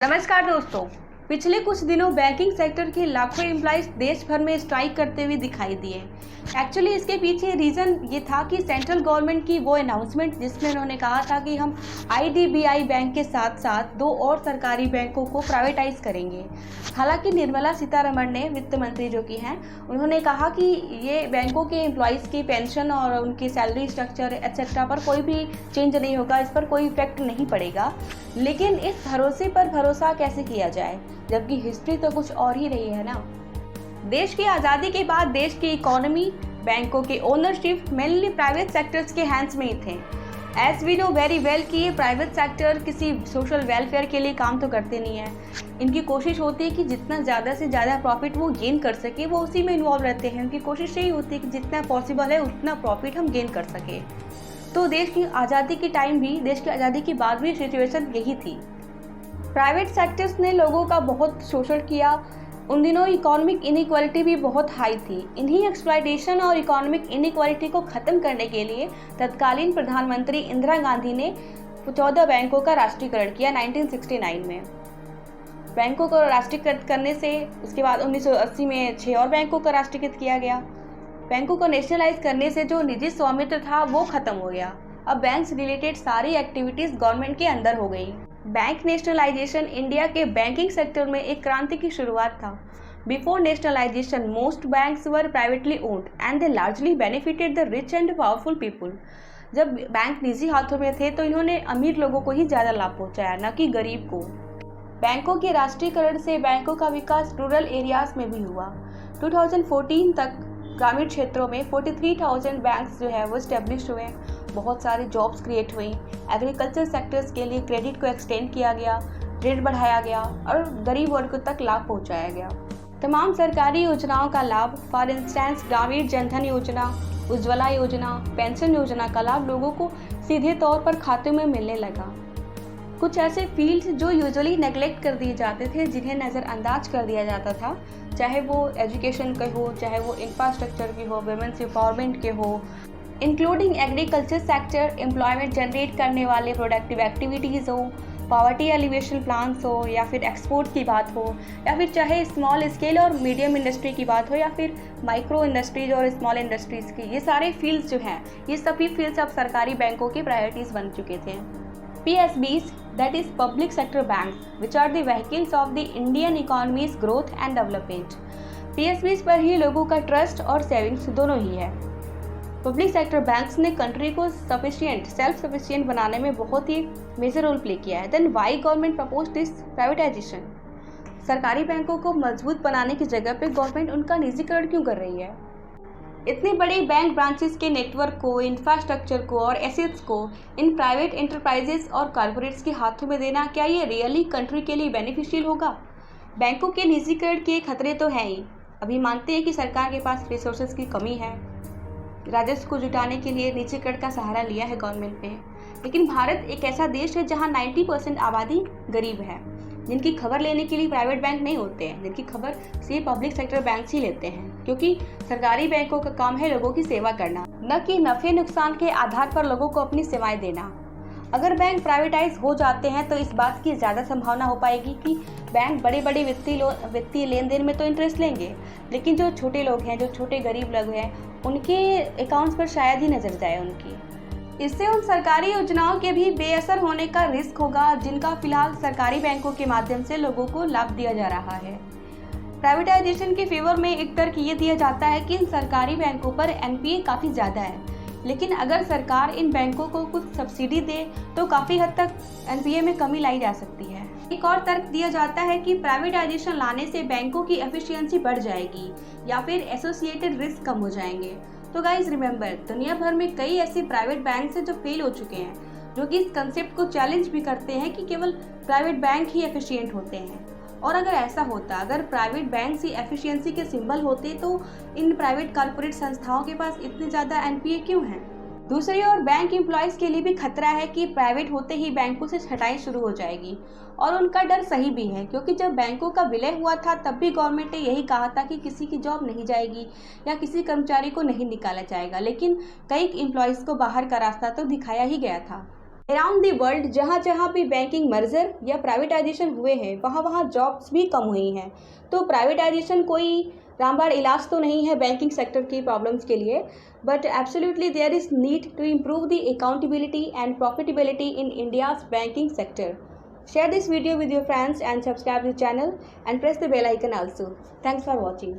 नमस्कार दोस्तों। पिछले कुछ दिनों बैंकिंग सेक्टर के लाखों एम्प्लॉइज देश भर में स्ट्राइक करते हुए दिखाई दिए। एक्चुअली इसके पीछे रीज़न ये था कि सेंट्रल गवर्नमेंट की वो अनाउंसमेंट जिसमें उन्होंने कहा था कि हम आईडीबीआई बैंक के साथ साथ दो और सरकारी बैंकों को प्राइवेटाइज करेंगे। हालांकि निर्मला सीतारमण ने, वित्त मंत्री जो कि हैं, उन्होंने कहा कि ये बैंकों के एम्प्लॉइज़ की पेंशन और उनकी सैलरी स्ट्रक्चर एक्सेट्रा पर कोई भी चेंज नहीं होगा, इस पर कोई इफेक्ट नहीं पड़ेगा। लेकिन इस भरोसे पर भरोसा कैसे किया जाए जबकि हिस्ट्री तो कुछ और ही रही है ना। देश की आज़ादी के बाद देश की इकोनॉमी, बैंकों के ओनरशिप मेनली प्राइवेट सेक्टर्स के हैंड्स में ही थे। As we know very well कि ये प्राइवेट सेक्टर किसी सोशल वेलफेयर के लिए काम तो करते नहीं है। इनकी कोशिश होती है कि जितना ज़्यादा से ज़्यादा प्रॉफिट वो गेन कर सके, वो उसी में इन्वॉल्व रहते हैं। उनकी कोशिश यही होती है कि जितना पॉसिबल है उतना प्रॉफिट हम गेन कर सके। तो देश की आज़ादी के टाइम भी, देश की आज़ादी के बाद भी सिचुएशन यही थी। प्राइवेट सेक्टर्स ने लोगों का बहुत शोषण किया। उन दिनों इकोनॉमिक इनइक्वालिटी भी बहुत हाई थी। इन्हीं एक्सप्लॉयटेशन और इकोनॉमिक इनइक्वालिटी को ख़त्म करने के लिए तत्कालीन प्रधानमंत्री इंदिरा गांधी ने 14 बैंकों का राष्ट्रीयकरण किया 1969 में। बैंकों को राष्ट्रीयकृत करने से उसके बाद 1980 में 6 और बैंकों का राष्ट्रीयकृत किया गया। बैंकों को नेशनलाइज करने से जो निजी स्वामित्व था वो खत्म हो गया। अब बैंक से रिलेटेड सारी एक्टिविटीज गवर्नमेंट के अंदर हो गई। बैंक नेशनलाइजेशन इंडिया के बैंकिंग सेक्टर में एक क्रांति की शुरुआत था। Before nationalisation most banks were privately owned and they largely benefited the rich and powerful people. जब बैंक निजी हाथों में थे तो इन्होंने अमीर लोगों को ही ज़्यादा लाभ पहुंचाया, न कि गरीब को। बैंकों के राष्ट्रीयकरण से बैंकों का विकास रूरल एरियाज में भी हुआ। 2014 तक ग्रामीण क्षेत्रों में 43,000 बैंक्स जो है वो स्टेब्लिश हुए। बहुत सारी जॉब्स क्रिएट हुई। एग्रीकल्चर सेक्टर्स के लिए क्रेडिट को एक्सटेंड किया गया, ऋण बढ़ाया गया और गरीब वर्ग तक लाभ पहुंचाया गया। तमाम सरकारी योजनाओं का लाभ, फॉर इंस्टेंस ग्रामीण जनधन योजना, उज्ज्वला योजना, पेंशन योजना का लाभ लोगों को सीधे तौर पर खाते में मिलने लगा। कुछ ऐसे फील्ड्स जो यूजुअली नेग्लेक्ट कर दिए जाते थे, जिन्हें नज़रअंदाज कर दिया जाता था, चाहे वो एजुकेशन के हो, चाहे वो इंफ्रास्ट्रक्चर की हो, वुमेन्स एम्पावरमेंट के हो, including agriculture sector, employment generate करने वाले प्रोडक्टिव एक्टिविटीज़ हो, पॉवर्टी एलिवेशन प्लान्स हो, या फिर एक्सपोर्ट की बात हो, या फिर चाहे स्मॉल स्केल और मीडियम इंडस्ट्री की बात हो, या फिर माइक्रो इंडस्ट्रीज और स्मॉल इंडस्ट्रीज़ की। ये सारे फील्ड्स जो हैं, ये सभी फील्ड्स अब सरकारी बैंकों की प्रायोरिटीज़ बन चुके थे। PSBs, that is public sector banks, which are the vehicles of the Indian economy's growth and development. PSBs पर ही लोगों का ट्रस्ट और सेविंग्स दोनों ही है। पब्लिक सेक्टर बैंक्स ने कंट्री को सेल्फ सफिशिएंट बनाने में बहुत ही मेजर रोल प्ले किया है। Then why government propose this privatisation? सरकारी बैंकों को मजबूत बनाने की जगह पे गवर्नमेंट उनका निजीकरण क्यों कर रही है? इतने बड़े बैंक ब्रांचेस के नेटवर्क को, इंफ्रास्ट्रक्चर को और एसेट्स को इन प्राइवेट एंटरप्राइजेस और कॉर्पोरेट्स के हाथों में देना, क्या ये रियली कंट्री के लिए बेनिफिशियल होगा? बैंकों के निजीकरण के खतरे तो हैं ही। अभी मानते हैं कि सरकार के पास रिसोर्सेज की कमी है, राजस्व को जुटाने के लिए निजीकरण का सहारा लिया है गवर्नमेंट ने। लेकिन भारत एक ऐसा देश है जहाँ 90% आबादी गरीब है, जिनकी खबर लेने के लिए प्राइवेट बैंक नहीं होते हैं, जिनकी खबर सिर्फ पब्लिक सेक्टर बैंक ही लेते हैं, क्योंकि सरकारी बैंकों का काम है लोगों की सेवा करना, न कि नफे नुकसान के आधार पर लोगों को अपनी सेवाएं देना। अगर बैंक प्राइवेटाइज हो जाते हैं तो इस बात की ज़्यादा संभावना हो पाएगी कि बैंक बड़े बड़े वित्तीय लेन देन में तो इंटरेस्ट लेंगे, लेकिन जो छोटे लोग हैं, जो छोटे गरीब लोग हैं, उनके अकाउंट्स पर शायद ही नज़र जाए उनकी। इससे उन सरकारी योजनाओं के भी बेअसर होने का रिस्क होगा, जिनका फिलहाल सरकारी बैंकों के माध्यम से लोगों को लाभ दिया जा रहा है। प्राइवेटाइजेशन के फेवर में एक तर्क ये दिया जाता है कि इन सरकारी बैंकों पर NPA काफ़ी ज़्यादा है, लेकिन अगर सरकार इन बैंकों को कुछ सब्सिडी दे तो काफ़ी हद तक NPA में कमी लाई जा सकती है। एक और तर्क दिया जाता है कि प्राइवेटाइजेशन लाने से बैंकों की एफिशिएंसी बढ़ जाएगी या फिर एसोसिएटेड रिस्क कम हो जाएंगे। तो गाइज रिमेंबर, दुनिया भर में कई ऐसे प्राइवेट बैंक्स हैं जो फेल हो चुके हैं, जो कि इस कंसेप्ट को चैलेंज भी करते हैं कि केवल प्राइवेट बैंक ही एफिशिएंट होते हैं। और अगर ऐसा होता, अगर प्राइवेट बैंक ही एफिशिएंसी के सिंबल होते, तो इन प्राइवेट कॉर्पोरेट संस्थाओं के पास इतने ज़्यादा NPA क्यों हैं? दूसरी ओर बैंक एम्प्लॉयज़ के लिए भी खतरा है कि प्राइवेट होते ही बैंकों से छटाई शुरू हो जाएगी, और उनका डर सही भी है, क्योंकि जब बैंकों का विलय हुआ था तब भी गवर्नमेंट ने यही कहा था कि किसी की जॉब नहीं जाएगी या किसी कर्मचारी को नहीं निकाला जाएगा, लेकिन कई एम्प्लॉयज़ को बाहर का रास्ता तो दिखाया ही गया था। अराउंड द वर्ल्ड जहाँ जहाँ भी बैंकिंग मर्जर या प्राइवेटाइजेशन हुए हैं वहाँ वहाँ जॉब्स भी कम हुई हैं। तो प्राइवेटाइजेशन कोई रामबाण इलाज तो नहीं है बैंकिंग सेक्टर की प्रॉब्लम्स के लिए, but absolutely there is need to improve the accountability and profitability in India's banking sector. Share this video with your friends and subscribe the channel and press the bell icon also. Thanks for watching.